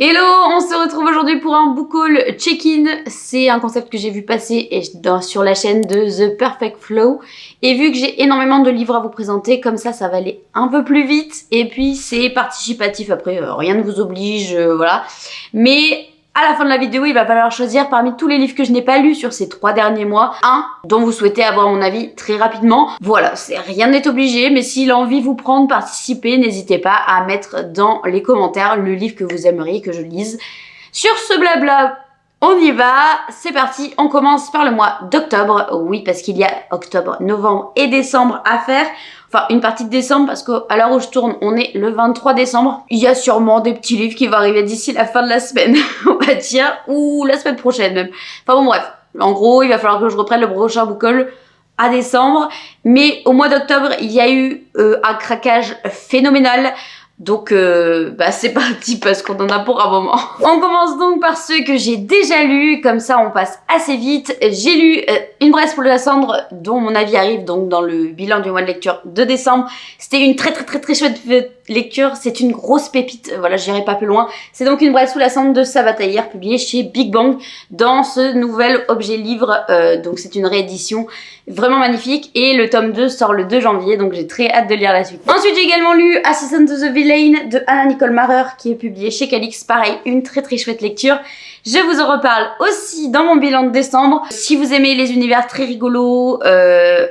Hello, on se retrouve aujourd'hui pour un book haul check-in. C'est un concept que j'ai vu passer sur la chaîne de The Perfect Flow. Et vu que j'ai énormément de livres à vous présenter, comme ça va aller un peu plus vite. Et puis c'est participatif, après rien ne vous oblige, voilà. Mais à la fin de la vidéo, il va falloir choisir parmi tous les livres que je n'ai pas lus sur ces 3 derniers mois, un dont vous souhaitez avoir mon avis très rapidement. Voilà, rien n'est obligé, mais si l'envie vous prend de participer, n'hésitez pas à mettre dans les commentaires le livre que vous aimeriez que je lise. Sur ce blabla, on y va, c'est parti, on commence par le mois d'octobre. Oui, parce qu'il y a octobre, novembre et décembre à faire. Enfin, une partie de décembre, parce qu'à l'heure où je tourne, on est le 23 décembre. Il y a sûrement des petits livres qui vont arriver d'ici la fin de la semaine, on va dire, ou la semaine prochaine même. Enfin bon, bref. En gros, il va falloir que je reprenne le prochain book haul à décembre. Mais au mois d'octobre, il y a eu un craquage phénoménal. Donc c'est parti parce qu'on en a pour un moment. On commence donc par ceux que j'ai déjà lus, comme ça on passe assez vite. J'ai lu Une Braise pour la cendre, dont mon avis arrive donc dans le bilan du mois de lecture de décembre. C'était une très chouette lecture, c'est une grosse pépite, voilà, j'irai pas plus loin. C'est donc Une Braise sous la cendre de Sabataïr, publié chez Big Bang dans ce nouvel objet livre, donc c'est une réédition vraiment magnifique et le tome 2 sort le 2 janvier, donc j'ai très hâte de lire la suite. Ensuite j'ai également lu Assassin to the Villain de Anna Nicole Maurer qui est publié chez Calix, pareil, une très chouette lecture. Je vous en reparle aussi dans mon bilan de décembre. Si vous aimez les univers très rigolos,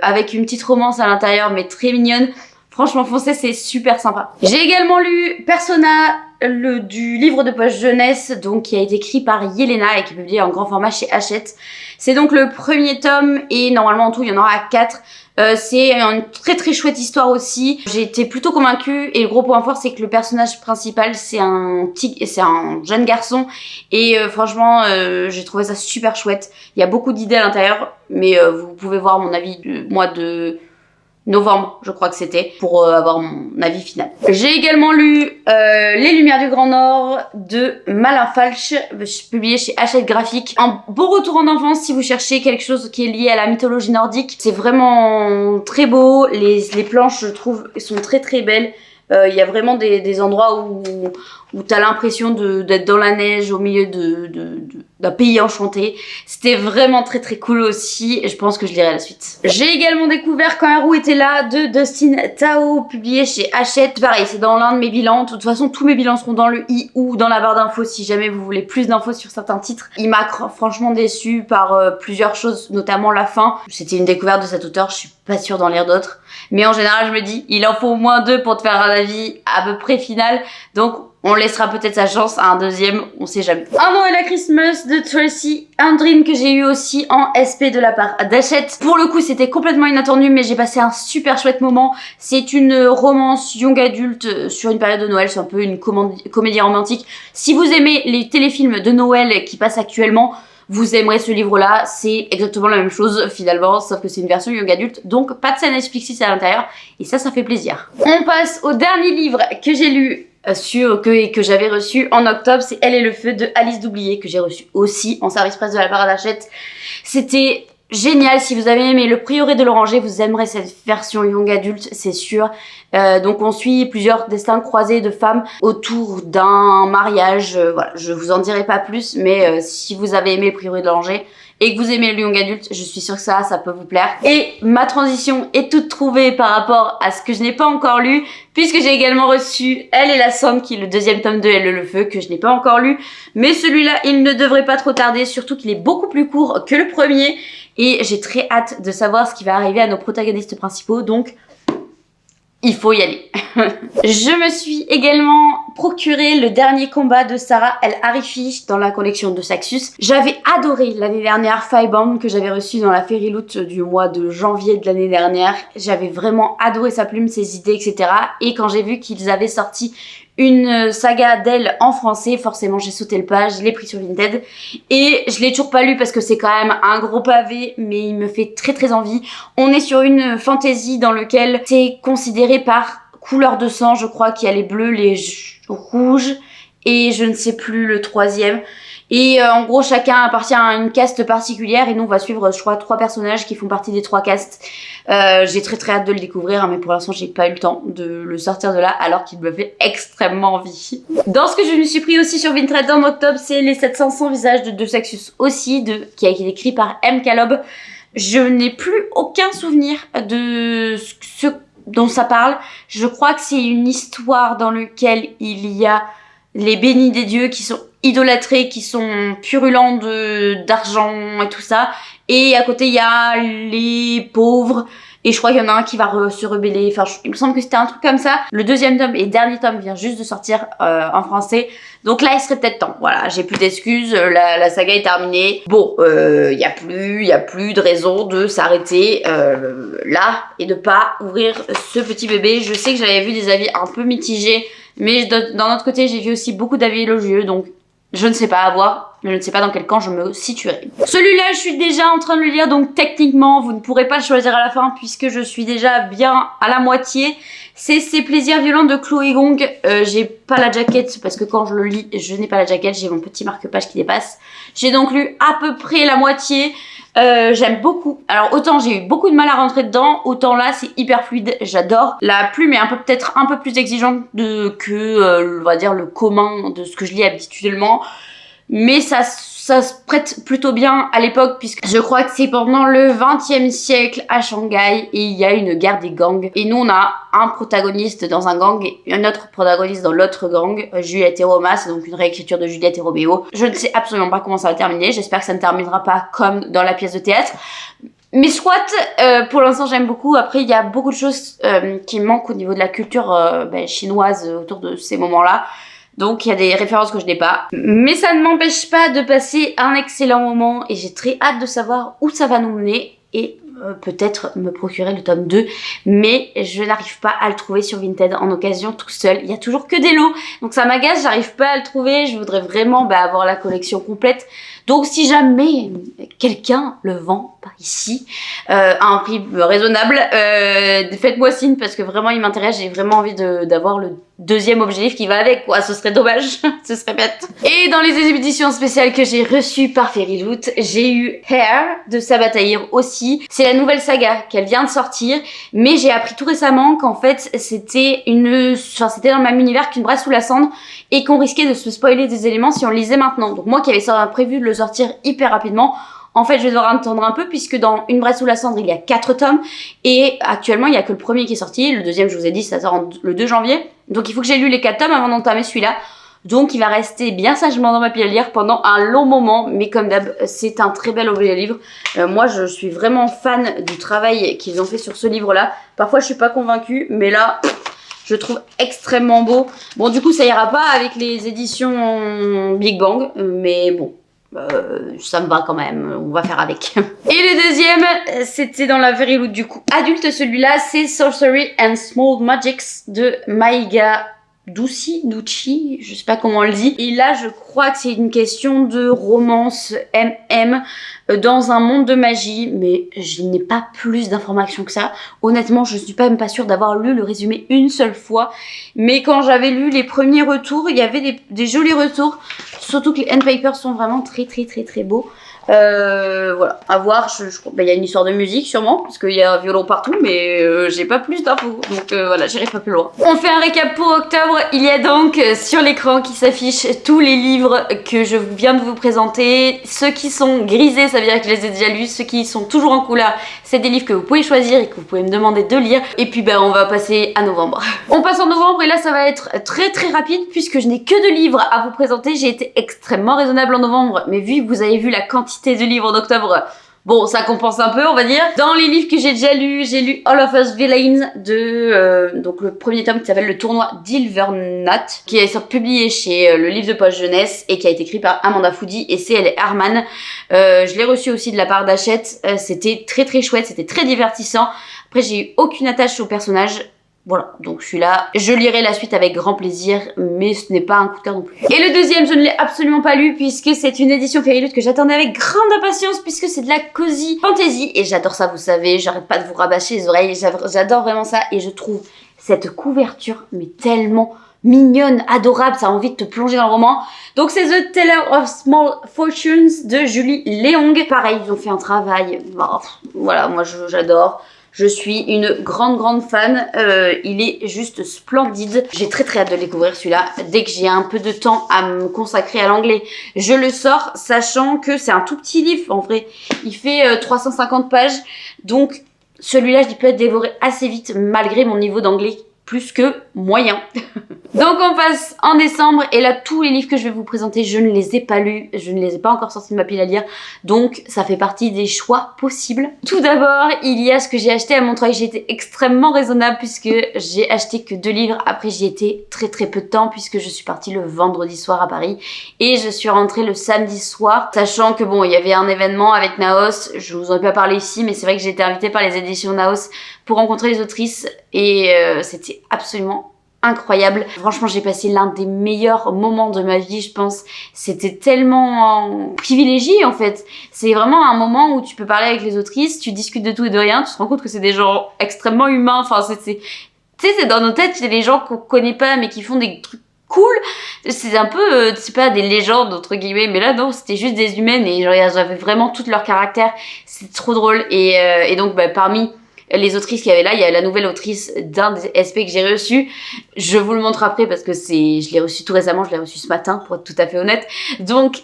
avec une petite romance à l'intérieur mais très mignonne, franchement foncez, c'est super sympa. J'ai également lu Persona, du livre de poche jeunesse, donc qui a été écrit par Yelena et qui est publié en grand format chez Hachette. C'est donc le premier tome et normalement en tout il y en aura 4. C'est une très chouette histoire aussi. J'ai été plutôt convaincue et le gros point fort c'est que le personnage principal c'est un jeune garçon et franchement j'ai trouvé ça super chouette. Il y a beaucoup d'idées à l'intérieur mais vous pouvez voir mon avis du mois de novembre, je crois que c'était, pour avoir mon avis final. J'ai également lu Les Lumières du Grand Nord de Malin Falch, publié chez Hachette Graphique. Un beau retour en enfance si vous cherchez quelque chose qui est lié à la mythologie nordique. C'est vraiment très beau, les planches je trouve sont très belles. Il y a vraiment des endroits où t'as l'impression d'être dans la neige au milieu d'un pays enchanté. C'était vraiment très cool aussi et je pense que je lirai la suite. J'ai également découvert Quand Haru était là de Dustin Tao, publié chez Hachette. Pareil, c'est dans l'un de mes bilans. De toute façon, tous mes bilans seront dans le i ou dans la barre d'infos si jamais vous voulez plus d'infos sur certains titres. Il m'a franchement déçu par plusieurs choses, notamment la fin. C'était une découverte de cet auteur, je suis pas sûre d'en lire d'autres. Mais en général, je me dis, il en faut au moins 2 pour te faire un avis à peu près final. Donc, on laissera peut-être sa chance à un deuxième, on sait jamais. Un Noël à Christmas de Tracy, un dream que j'ai eu aussi en SP de la part d'Hachette. Pour le coup, c'était complètement inattendu, mais j'ai passé un super chouette moment. C'est une romance young adulte sur une période de Noël, c'est un peu une comédie romantique. Si vous aimez les téléfilms de Noël qui passent actuellement, vous aimerez ce livre-là, c'est exactement la même chose finalement, sauf que c'est une version young adulte, donc pas de scène explicite à l'intérieur, et ça fait plaisir. On passe au dernier livre que j'ai lu que j'avais reçu en octobre, c'est Elle et le feu de Alice Doublié, que j'ai reçu aussi en service presse de la part d'Hachette. C'était génial, si vous avez aimé Le Prieuré de l'Oranger, vous aimerez cette version young adulte, c'est sûr. Donc on suit plusieurs destins croisés de femmes autour d'un mariage, voilà, je vous en dirai pas plus, mais si vous avez aimé Le Prieuré de l'Oranger et que vous aimez le young adulte, je suis sûre que ça peut vous plaire. Et ma transition est toute trouvée par rapport à ce que je n'ai pas encore lu, puisque j'ai également reçu Elle et la Somme, qui est le deuxième tome de Elle et le feu, que je n'ai pas encore lu, mais celui-là, il ne devrait pas trop tarder, surtout qu'il est beaucoup plus court que le premier, et j'ai très hâte de savoir ce qui va arriver à nos protagonistes principaux, donc il faut y aller. Je me suis également procuré le dernier combat de Sarah El Harifi dans la collection de Saxus. J'avais adoré l'année dernière Firebound que j'avais reçu dans la Fairy Loot du mois de janvier de l'année dernière. J'avais vraiment adoré sa plume, ses idées, etc. Et quand j'ai vu qu'ils avaient sorti une saga d'elle en français, forcément j'ai sauté le pas, je l'ai pris sur Vinted et je l'ai toujours pas lu parce que c'est quand même un gros pavé, mais il me fait très envie. On est sur une fantasy dans lequel c'est considéré par couleur de sang, je crois qu'il y a les bleus, les rouges et je ne sais plus le troisième. Et en gros, chacun appartient à une caste particulière et nous, on va suivre, je crois, 3 personnages qui font partie des 3 castes. J'ai très hâte de le découvrir, hein, mais pour l'instant, j'ai pas eu le temps de le sortir de là, alors qu'il me fait extrêmement envie. Dans ce que je me suis pris aussi sur Vinted en octobre, c'est les 700 visages de De Saxus aussi, qui a été écrit par M. Calob. Je n'ai plus aucun souvenir de ce dont ça parle. Je crois que c'est une histoire dans laquelle il y a les bénis des dieux qui sont idolâtrés, qui sont purulents d'argent et tout ça. Et à côté, il y a les pauvres. Et je crois qu'il y en a un qui va se rebeller. Enfin, il me semble que c'était un truc comme ça. Le 2e tome et dernier tome vient juste de sortir en français. Donc là, il serait peut-être temps. Voilà, j'ai plus d'excuses. La saga est terminée. Bon, il y a plus de raison de s'arrêter là et de pas ouvrir ce petit bébé. Je sais que j'avais vu des avis un peu mitigés. Mais d'un autre côté, j'ai vu aussi beaucoup d'avis élogieux. Donc, je ne sais pas, à voir, mais je ne sais pas dans quel camp je me situerai. Celui-là, je suis déjà en train de le lire, donc techniquement, vous ne pourrez pas le choisir à la fin puisque je suis déjà bien à la moitié. C'est Ces plaisirs violents de Chloé Gong. J'ai pas la jaquette parce que quand je le lis, je n'ai pas la jaquette, j'ai mon petit marque-page qui dépasse. J'ai donc lu à peu près la moitié. J'aime beaucoup. Alors autant j'ai eu beaucoup de mal à rentrer dedans, autant là c'est hyper fluide, j'adore. La plume est peut-être un peu plus exigeante que on va dire le commun de ce que je lis habituellement, mais ça se prête plutôt bien à l'époque puisque je crois que c'est pendant le 20e siècle à Shanghai et il y a une guerre des gangs et nous on a un protagoniste dans un gang et un autre protagoniste dans l'autre gang, Juliette et Roma, c'est donc une réécriture de Juliette et Roméo. Je ne sais absolument pas comment ça va terminer, j'espère que ça ne terminera pas comme dans la pièce de théâtre. Mais soit, pour l'instant j'aime beaucoup. Après il y a beaucoup de choses qui manquent au niveau de la culture chinoise autour de ces moments-là. Donc il y a des références que je n'ai pas. Mais ça ne m'empêche pas de passer un excellent moment et j'ai très hâte de savoir où ça va nous mener et peut-être me procurer le tome 2. Mais je n'arrive pas à le trouver sur Vinted en occasion tout seul. Il y a toujours que des lots. Donc ça m'agace, j'arrive pas à le trouver. Je voudrais vraiment avoir la collection complète. Donc si jamais quelqu'un le vend par ici à un prix raisonnable, faites-moi signe parce que vraiment il m'intéresse. J'ai vraiment envie d'avoir le 2e objet livre qui va avec, quoi. Ce serait dommage, ce serait bête. Et dans les éditions spéciales que j'ai reçues par Fairyloot, j'ai eu Hair de Sabataïr aussi. C'est la nouvelle saga qu'elle vient de sortir, mais j'ai appris tout récemment qu'en fait c'était c'était dans le même univers qu'Une Brasse sous la cendre et qu'on risquait de se spoiler des éléments si on le lisait maintenant. Donc moi qui avais prévu de le sortir hyper rapidement, en fait je vais devoir attendre un peu puisque dans Une Brasse sous la cendre il y a 4 tomes et actuellement il y a que le premier qui est sorti, le 2e je vous ai dit ça sort le 2 janvier, donc il faut que j'ai lu les 4 tomes avant d'entamer celui-là. Donc il va rester bien sagement dans ma pile à lire pendant un long moment, mais comme d'hab, c'est un très bel objet livre. Moi je suis vraiment fan du travail qu'ils ont fait sur ce livre-là. Parfois je suis pas convaincue, mais là je trouve extrêmement beau. Bon du coup ça ira pas avec les éditions Big Bang, mais bon. Ça me va quand même, on va faire avec. Et le 2e, c'était dans la Fairyloot du coup adulte, celui-là c'est Sorcery and Small Magics de Maiga Duchi, je sais pas comment on le dit. Et là je crois que c'est une question de romance MM dans un monde de magie, mais je n'ai pas plus d'informations que ça. Honnêtement je suis même pas sûre d'avoir lu le résumé une seule fois, mais quand j'avais lu les premiers retours, il y avait des jolis retours, surtout que les handpapers sont vraiment très beaux. Voilà, à voir. Il y a une histoire de musique sûrement parce qu'il y a un violon partout, mais j'ai pas plus d'infos, donc voilà, j'irai pas plus loin. On fait un récap pour octobre. Il y a donc sur l'écran qui s'affichent tous les livres que je viens de vous présenter. Ceux qui sont grisés, ça veut dire que je les ai déjà lus. Ceux qui sont toujours en couleur, c'est des livres que vous pouvez choisir et que vous pouvez me demander de lire. Et puis on va passer à novembre. On passe en novembre et là ça va être très rapide puisque je n'ai que 2 livres à vous présenter. J'ai été extrêmement raisonnable en novembre, mais vu que vous avez vu la quantité de livres en octobre, bon ça compense un peu on va dire. Dans les livres que j'ai déjà lus, j'ai lu All of Us Villains de donc le premier tome qui s'appelle Le Tournoi d'Ilvernat, qui est publié chez le livre de poche jeunesse et qui a été écrit par Amanda Foody et C.L. Herman. Je l'ai reçu aussi de la part d'Hachette. C'était très chouette, c'était très divertissant. Après j'ai eu aucune attache au personnage. Voilà, donc celui-là, je lirai la suite avec grand plaisir, mais ce n'est pas un coup de cœur non plus. Et le 2e, je ne l'ai absolument pas lu, puisque c'est une édition Fairyloot que j'attendais avec grande impatience, puisque c'est de la cozy fantasy, et j'adore ça, vous savez, j'arrête pas de vous rabâcher les oreilles, j'adore vraiment ça, et je trouve cette couverture, mais tellement mignonne, adorable, ça a envie de te plonger dans le roman. Donc c'est The Teller of Small Fortunes de Julie Leong. Pareil, ils ont fait un travail, voilà, moi j'adore. Je suis une grande fan, il est juste splendide. J'ai très hâte de le découvrir celui-là. Dès que j'ai un peu de temps à me consacrer à l'anglais, je le sors, sachant que c'est un tout petit livre en vrai. Il fait 350 pages, donc celui-là je peux être dévoré assez vite malgré mon niveau d'anglais plus que moyen. Donc on passe en décembre et là tous les livres que je vais vous présenter je ne les ai pas lus, je ne les ai pas encore sortis de ma pile à lire, donc ça fait partie des choix possibles. Tout d'abord il y a ce que j'ai acheté à Montreuil, j'ai été extrêmement raisonnable puisque j'ai acheté que 2 livres, après j'y étais très peu de temps puisque je suis partie le vendredi soir à Paris et je suis rentrée le samedi soir, sachant que bon il y avait un événement avec Naos, je vous en ai pas parlé ici mais c'est vrai que j'ai été invitée par les éditions Naos pour rencontrer les autrices et c'était absolument incroyable. Franchement, j'ai passé l'un des meilleurs moments de ma vie, je pense. C'était tellement privilégié, en fait. C'est vraiment un moment où tu peux parler avec les autrices, tu discutes de tout et de rien, tu te rends compte que c'est des gens extrêmement humains. Enfin, tu sais, c'est dans nos têtes, c'est des gens qu'on connaît pas, mais qui font des trucs cool. C'est un peu, c'est pas des légendes, entre guillemets, mais là, non, c'était juste des humaines et genre, j'avais vraiment tout leur caractère. C'est trop drôle. Et donc, bah, parmi les autrices qu'il y avait là, il y a la nouvelle autrice d'un des SP que j'ai reçu. Je vous le montre après parce que je l'ai reçu tout récemment, je l'ai reçu ce matin pour être tout à fait honnête. Donc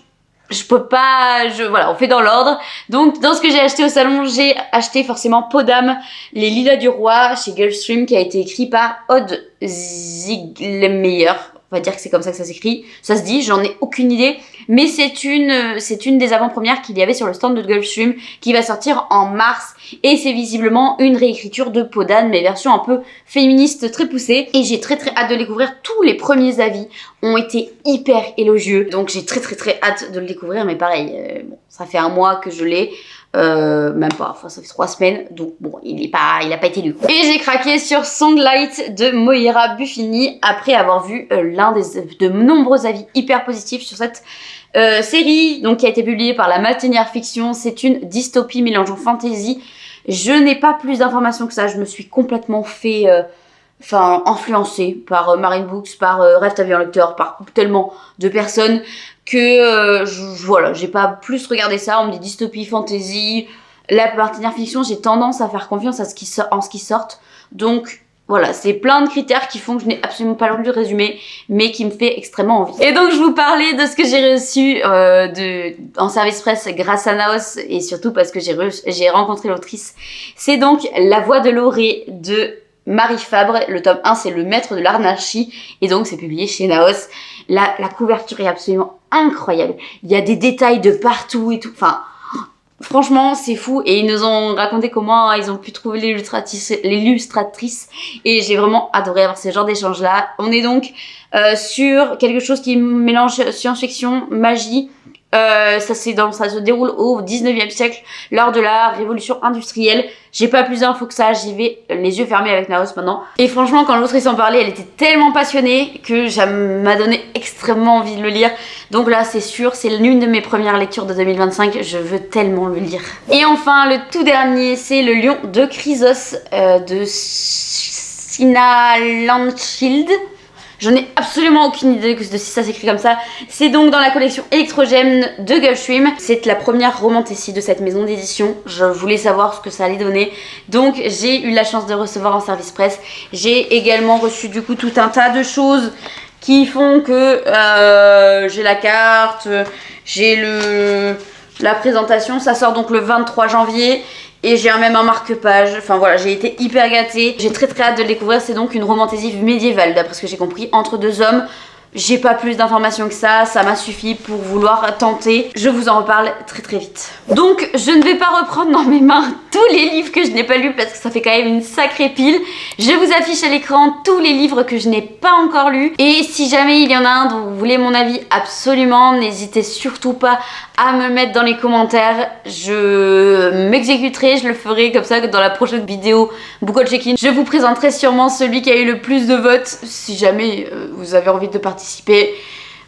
je peux pas, voilà, on fait dans l'ordre. Donc dans ce que j'ai acheté au salon, j'ai acheté forcément Peau d'âme, Les Lilas du Roi chez Gulfstream qui a été écrit par Aude Ziegelmeyer. On va dire que c'est comme ça que ça s'écrit. Ça se dit, j'en ai aucune idée. Mais c'est une des avant-premières qu'il y avait sur le stand de Gulfstream qui va sortir en mars. Et c'est visiblement une réécriture de Peau d'âne, mais version un peu féministe très poussée. Et j'ai très hâte de le découvrir. Tous les premiers avis ont été hyper élogieux. Donc j'ai très hâte de le découvrir. Mais pareil, bon, ça fait 1 mois que je l'ai. Même pas, enfin ça fait 3 semaines, donc bon, il a pas été lu. Et j'ai craqué sur Songlight de Moira Buffini après avoir vu de nombreux avis hyper positifs sur cette série, donc qui a été publiée par la Matinière Fiction. C'est une dystopie mélangeant fantasy. Je n'ai pas plus d'informations que ça, je me suis complètement fait influencée par Marine Books, par Rêve ta vie en lecteur, par tellement de personnes que voilà, j'ai pas plus regardé ça. On me dit dystopie, fantasy, la Matinière Fiction, j'ai tendance à faire confiance à ce qui sortent. Donc voilà, c'est plein de critères qui font que je n'ai absolument pas lu le résumé, mais qui me fait extrêmement envie. Et donc je vous parlais de ce que j'ai reçu en service presse grâce à Naos, et surtout parce que j'ai rencontré l'autrice. C'est donc La Voix de l'Orée de Marie Fabre. Le tome 1, c'est Le Maître de l'Anarchie, et donc c'est publié chez Naos. La couverture est absolument incroyable. Il y a des détails de partout et tout. Enfin, franchement, c'est fou. Et ils nous ont raconté comment ils ont pu trouver l'illustratrice. Et j'ai vraiment adoré avoir ce genre d'échange-là. On est donc sur quelque chose qui mélange science-fiction, magie. Ça se déroule au 19e siècle, lors de la révolution industrielle. J'ai pas plus d'infos que ça, j'y vais les yeux fermés avec Naos maintenant. Et franchement, quand l'autrice en parlait, elle était tellement passionnée que ça m'a donné extrêmement envie de le lire. Donc là, c'est sûr, c'est l'une de mes premières lectures de 2025, je veux tellement le lire. Et enfin, le tout dernier, c'est Le Lion de Chrysos de Sina Landschild. J'en ai absolument aucune idée de si ça s'écrit comme ça. C'est donc dans la collection Électrogène de Gulfstream. C'est la première romantécie de cette maison d'édition. Je voulais savoir ce que ça allait donner. Donc j'ai eu la chance de recevoir en service presse. J'ai également reçu du coup tout un tas de choses qui font que j'ai la carte, j'ai la présentation. Ça sort donc le 23 janvier. Et j'ai même un marque-page, enfin voilà, j'ai été hyper gâtée. J'ai très hâte de le découvrir, c'est donc une romantésie médiévale, d'après ce que j'ai compris, entre 2 hommes. J'ai pas plus d'informations que ça m'a suffi pour vouloir tenter. Je vous en reparle très vite. Donc je ne vais pas reprendre dans mes mains tous les livres que je n'ai pas lus parce que ça fait quand même une sacrée pile. Je vous affiche à l'écran tous les livres que je n'ai pas encore lus. Et si jamais il y en a un dont vous voulez mon avis, absolument, n'hésitez surtout pas à me mettre dans les commentaires. Je m'exécuterai, je le ferai comme ça dans la prochaine vidéo Book Haul Check-in. Je vous présenterai sûrement celui qui a eu le plus de votes si jamais vous avez envie de participer.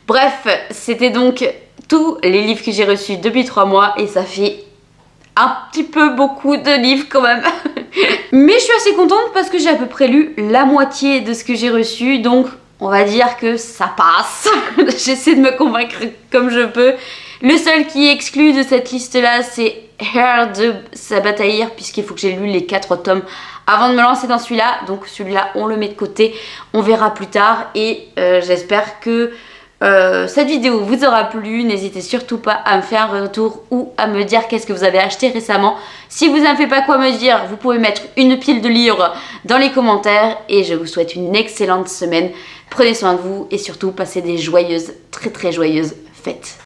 Bref, c'était donc tous les livres que j'ai reçus depuis 3 mois et ça fait un petit peu beaucoup de livres quand même. Mais je suis assez contente parce que j'ai à peu près lu la moitié de ce que j'ai reçu, donc on va dire que ça passe. J'essaie de me convaincre comme je peux. Le seul qui est exclu de cette liste-là, c'est Hair de Sabataïr, puisqu'il faut que j'ai lu les 4 tomes avant de me lancer dans celui-là. Donc celui-là, on le met de côté, on verra plus tard. Et j'espère que cette vidéo vous aura plu. N'hésitez surtout pas à me faire un retour ou à me dire qu'est-ce que vous avez acheté récemment. Si vous n'avez pas quoi me dire, vous pouvez mettre une pile de livres dans les commentaires. Et je vous souhaite une excellente semaine. Prenez soin de vous et surtout passez des joyeuses, très très joyeuses fêtes.